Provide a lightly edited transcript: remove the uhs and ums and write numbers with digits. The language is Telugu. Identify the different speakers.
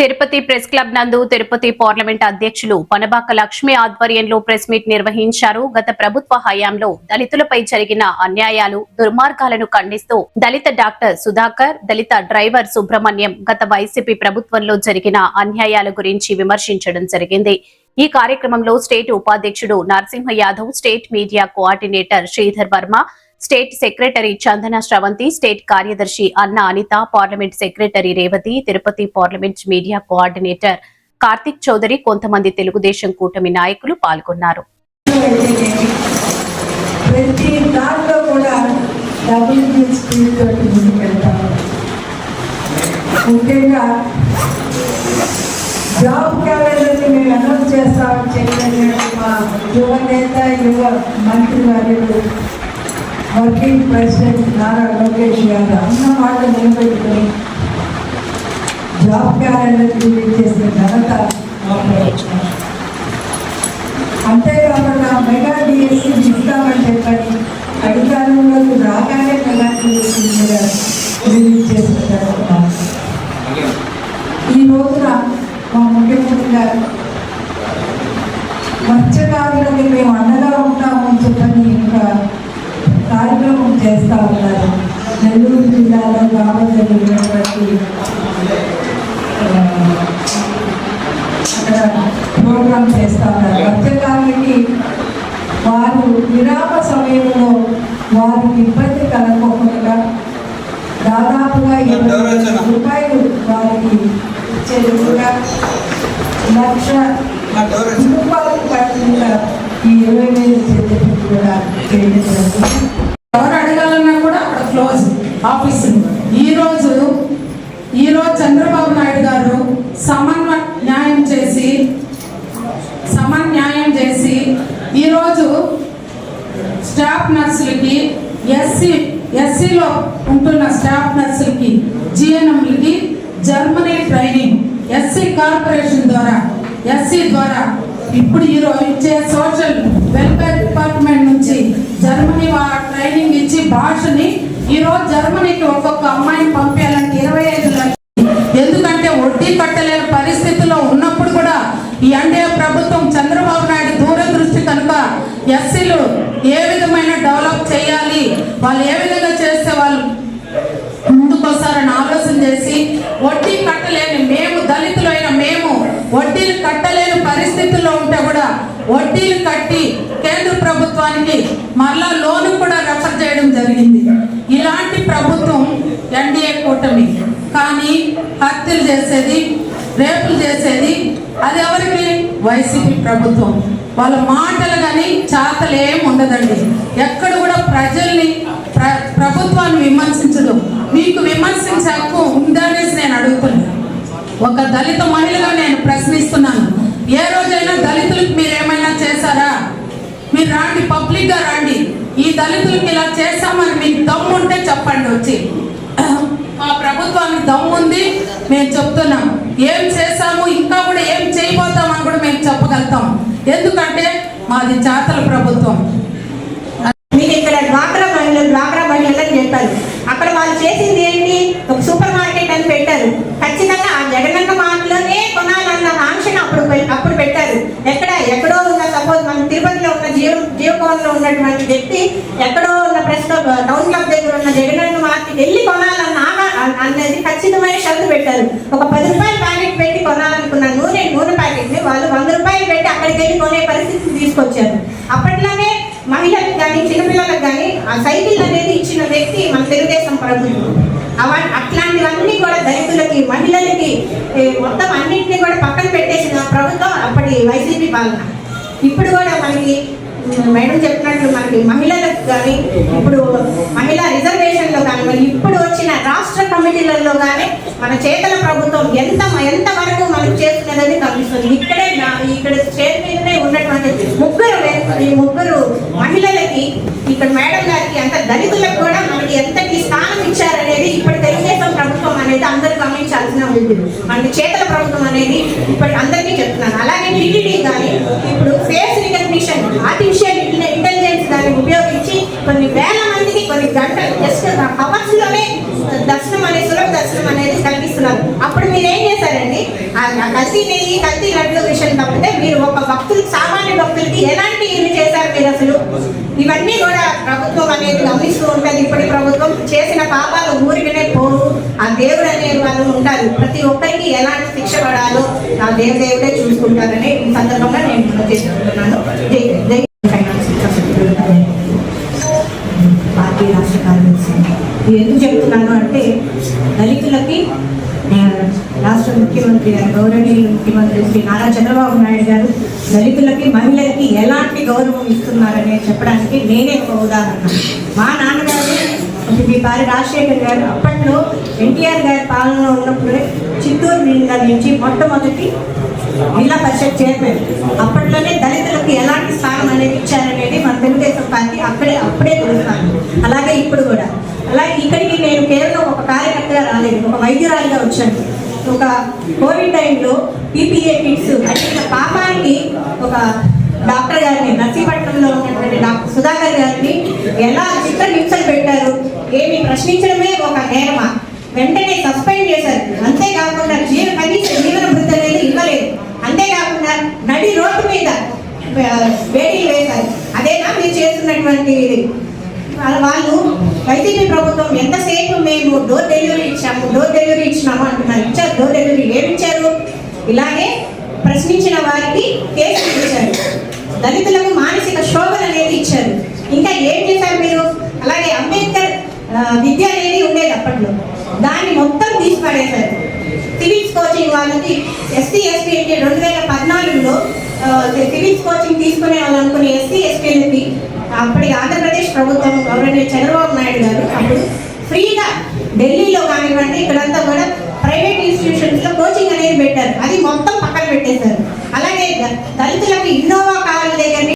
Speaker 1: తిరుపతి ప్రెస్ క్లబ్ నందు తిరుపతి పార్లమెంట్ అధ్యక్షులు పనబాక లక్ష్మి ఆధ్వర్యంలో ప్రెస్ మీట్ నిర్వహించారు. గత ప్రభుత్వ హయాంలో దళితులపై జరిగిన అన్యాయాలు, దుర్మార్గాలను ఖండిస్తూ దళిత డాక్టర్ సుధాకర్, దళిత డ్రైవర్ సుబ్రహ్మణ్యం గత వైసీపీ ప్రభుత్వంలో జరిగిన అన్యాయాల గురించి విమర్శించడం జరిగింది. ఈ కార్యక్రమంలో స్టేట్ ఉపాధ్యక్షుడు Narasimha Yadav, state media coordinator Sridhar Varma, state secretary Chandana Sravanthi, state కార్యదర్శి అన్న Anitha, parliament secretary Revathi, Tirupati parliament media coordinator Karthik Chowdary, కొంతమంది తెలుగుదేశం కూటమి నాయకులు పాల్గొన్నారు.
Speaker 2: జాబ్ క్యాలెండర్ని మేము అనౌన్స్ చేస్తామని చెప్పిన మా యువనేత, యువ మంత్రి వర్యులు, వర్కింగ్ ప్రెసిడెంట్ నారా లోకేష్ గారు అన్న మాట నిలబెట్టుకుని జాబ్ క్యాలెండర్ రిలీజ్ చేసిన ఘనత అంతేకాకుండా మెగా డిఎస్సీ ఇస్తామని చెప్పని అధికారంలోకి రాగానే మెగా డిఎస్సీ రిలీజ్ చేసిన ఘనత. ఈ రోజున మా ముఖ్యమంత్రి గారు మత్స్యకారులకి మేము అండగా ఉంటామని చెప్పని ఇంకా కార్యక్రమం చేస్తూ ఉన్నారు. నెల్లూరు జిల్లాలో కావలసినటువంటి అక్కడ ప్రోగ్రాం చేస్తూ ఉన్నారు. మత్స్యకారులకి వారు విరామ సమయంలో వారికి ఇబ్బంది కలగకుండా దాదాపుగా 20,000 రూపాయలు వారికి ఇచ్చేందుకుగా 1,00,000 కుటుంబాలకు పడుతుందా ఈ 20,000 చెల్లింపు కూడా చేయడం జరుగుతుంది.
Speaker 3: ఎవరు అడగాలన్నా కూడా అక్కడ క్లోజ్ ఆఫీసు. ఈరోజు చంద్రబాబు నాయుడు గారు సమన్వయం చేసి ఈరోజు స్టాఫ్ నర్సులకి, ఎస్సీలో ఉంటున్న స్టాఫ్ నర్సులకి, జిఎన్ఎంలకి జర్మనీ ట్రైనింగ్ ఎస్సీ కార్పొరేషన్ ద్వారా ఇప్పుడు ఈరోజు ఇచ్చే సోషల్ వెల్ఫేర్ డిపార్ట్మెంట్ నుంచి జర్మనీ ట్రైనింగ్ ఇచ్చి భాషని ఈరోజు జర్మనీకి ఒక్కొక్క అమ్మాయిని పంపించాలంటే 25 లక్షలు. ఎందుకంటే వడ్డీ కట్టలేని పరిస్థితిలో ఉన్నప్పుడు కూడా ఈ ఎన్డీఏ ప్రభుత్వం చంద్రబాబు నాయుడు దూరదృష్టి కనుక ఎస్సీలు ఏ విధమైన డెవలప్ చేయాలి, వాళ్ళు ఏ విధంగా చేస్తే వాళ్ళు ముందుకొస్తారని ఆలోచన చేసి వడ్డీ కట్టలేని మేము, దళితులైన మేము వడ్డీలు కట్టలేని పరిస్థితుల్లో ఉంటే కూడా వడ్డీలు కట్టి కేంద్ర ప్రభుత్వానికి మరలా లోను కూడా రెఫర్ చేయడం జరిగింది. ఇలాంటి ప్రభుత్వం ఎన్డీఏ కూటమి. కానీ హత్యలు చేసేది, రేపులు చేసేది అది ఎవరికి? వైసీపీ ప్రభుత్వం. వాళ్ళ మాటలు కానీ చాతలు ఏం ఉండదండి. ఎక్కడ కూడా ప్రజల్ని, ప్రభుత్వాన్ని విమర్శించదు. మీకు విమర్శించే హక్కు ఉందనేసి నేను అడుగుతున్నాను. ఒక దళిత మహిళగా నేను ప్రశ్నిస్తున్నాను. ఏ రోజైనా దళితులకు మీరు ఏమైనా చేశారా? మీరు రండి, పబ్లిక్గా రండి. ఈ దళితులకి ఇలా చేశామని మీకు దమ్ము ఉంటే చెప్పండి. వచ్చి మా ప్రభుత్వానికి దమ్ము ఉంది, మేము చెప్తున్నాం. ఏం చేశాము, ఇంకా కూడా ఏం చేయబోతామని కూడా మేము చెప్పగలుగుతాం. ఎందుకంటే మాది చాతల ప్రభుత్వం.
Speaker 4: మీకు ఇక్కడ డ్వాక్రా మహిళలని చెప్పారు. అక్కడ వాళ్ళు చేసింది ఏంటి? ఒక సూపర్ మార్కెట్ అని పెట్టారు. ఖచ్చితంగా ఆ జగనన్న మార్ట్లోనే కొనాలన్న ఆంక్షను అప్పుడు పెట్టారు. ఎక్కడో ఉన్న, సపోజ్ మన తిరుపతిలో ఉన్న జీవకోణంలో ఉన్నటువంటి వ్యక్తి ఎక్కడో ఉన్న ప్రెస్ టౌన్ క్లబ్ దగ్గర ఉన్న జగనన్న మార్కెట్కి వెళ్ళి కొనాలన్న అనేది ఖచ్చితమైన షరతు పెట్టారు. ఒక 10 రూపాయల ప్యాకెట్ పెట్టి కొనాలనుకున్న నూనె ప్యాకెట్ని వాళ్ళు 100 రూపాయలు పెట్టి అక్కడికి వెళ్ళి కొనే పరిస్థితిని తీసుకొచ్చారు. అప్పట్లోనే మహిళలకు కానీ చిన్నపిల్లలకు కానీ ఆ సైకిల్ అనేది ఇచ్చిన వ్యక్తి మన తెలుగుదేశం ప్రభుత్వం. అట్లాంటివన్నీ కూడా దళితులకి, మహిళలకి మొత్తం అన్నింటినీ కూడా పక్కన పెట్టేసిన ప్రభుత్వం అప్పటి వైసీపీ పాలన. ఇప్పుడు కూడా మనకి మేడం చెప్పినట్లు మనకి మహిళలకు కానీ, ఇప్పుడు మహిళా రిజర్వేషన్లో కానీ, మరి ఇప్పుడు వచ్చిన రాష్ట్ర కమిటీలలో కానీ మన చేతల ప్రభుత్వం ఎంత వరకు మనకు చేస్తున్నదని కనిపిస్తుంది. ఇక్కడ స్టేజ్ మీదనే ఉన్నటువంటి ముగ్గురు మహిళలకి, ఇక్కడ మేడం గారికి, అంత దళితులకు కూడా మనకి ఎంతటి స్థానం ఇచ్చారనేది ఇప్పుడు తెలుగుదేశం ప్రభుత్వం అనేది అందరూ గమనించాల్సిన ఉంది. మనకి చేతల ప్రభుత్వం అనేది ఇప్పుడు అందరికీ చెప్తున్నాను. అలాగే టీటీడీ కానీ ఇప్పుడు ఫేస్ రికగ్నిషన్, ఆర్టిఫిషియల్ ఇంటెలిజెన్స్ దాన్ని ఉపయోగించి కొన్ని వేల మందికి కొన్ని గంటలు జస్ట్ అవర్స్ లోనే దర్శనం అనేది, సులభ దర్శనం అనేది కలిగిస్తున్నారు. అప్పుడు మీరు ఏం చేశారండి? ఆ కల్తీ నెయ్యి కల్తీ లడ్డు విషయం తప్పితే మీరు ఒక భక్తులు సామాన్య భక్తులకి ఎలాంటి ఇల్లు చేశారు మీరు అసలు? ఇవన్నీ కూడా ప్రభుత్వం అనేది గమనిస్తూ ఉంటుంది. ఇప్పటి ప్రభుత్వం చేసిన పాపాలు ఊరికనే పోరు. ఆ దేవుడు అనే వాళ్ళు ఉంటారు, ప్రతి ఒక్కరికి ఎలాంటి శిక్ష పడాలో ఆ దేవుడే చూసుకుంటారని ఈ సందర్భంగా నేను చేసుకుంటున్నాను. పార్టీ రాష్ట్ర కార్యదర్శి ఎందుకు చెప్తున్నాను అంటే, దళితులకి రాష్ట్ర ముఖ్యమంత్రి గారు, గౌరవనీయులు ముఖ్యమంత్రి శ్రీ నారా చంద్రబాబు నాయుడు గారు దళితులకి మహిళలకి ఎలాంటి గౌరవం ఇస్తున్నారనే చెప్పడానికి నేనే ఒక ఉదాహరణ. మా నాన్నగారు శ్రీ పారి రాజశేఖర్ గారు అప్పట్లో ఎన్టీఆర్ గారి పాలనలో ఉన్నప్పుడే చిత్తూరు నుంచి మొట్టమొదటి జిల్లా పరిషత్ చైర్మన్. అప్పట్లోనే దళితులకు ఎలాంటి స్థానం అనేది ఇచ్చారనేది మన తెలుగుదేశం పార్టీ అప్పుడే తెలుస్తాను. అలాగే ఇప్పుడు కూడా. అలాగే ఇక్కడికి నేను కేవలం ఒక కార్యకర్తగా రాలేదు, ఒక వైద్యురాలిగా వచ్చాను. ఒక కోవిడ్ టైంలో పీపీఏ కిట్స్ అడిగిన పాపానికి ఒక డాక్టర్ గారిని, నర్సీపట్నంలో ఉన్నటువంటి డాక్టర్ సుధాకర్ గారిని ఎలా చిత్రహింసలు పెట్టారు, ఏమి ప్రశ్నించడమే ఒక నేరమా, వెంటనే సస్పెండ్ చేశారు. అంతేకాకుండా కనీస జీవన భృతి అనేది ఇవ్వలేదు. అంతేకాకుండా నడి రోడ్డు మీద వేడిలు వేశారు. అదేనా మీరు చేస్తున్నటువంటి ఇది? వాళ్ళు వైసీపీ ప్రభుత్వం ఎంతసేపు మేము డోర్ డెలివరీ ఇచ్చినాము అంటున్నారు. ఇచ్చారు డోర్ డెలివరీ, ఏమిచ్చారు? ఇలాగే ప్రశ్నించిన వారికి కేసులు ఇచ్చారు, దళితులకు మానసిక శోభన అనేది ఇచ్చారు. ఇంకా ఏం చేశారు మీరు? అలాగే అంబేద్కర్ విద్య అనేది ఉండేది అప్పట్లో, దాన్ని మొత్తం తీసి పడేశారు. సివిల్స్ కోచింగ్ వాళ్ళకి ఎస్సీ ఎస్టీ అంటే 2014లో సివిల్స్ కోచింగ్ తీసుకునే వాళ్ళు అనుకునే ఎస్సీ ఎస్టీలకి అప్పటి ఆంధ్రప్రదేశ్ ప్రభుత్వం గవర్నర్ చంద్రబాబు నాయుడు గారు అప్పుడు ఫ్రీగా ఢిల్లీలో కానివ్వండి ఇక్కడంతా కూడా ప్రైవేట్ ఇన్స్టిట్యూషన్స్లో కోచింగ్ అనేది పెట్టారు. అది మొత్తం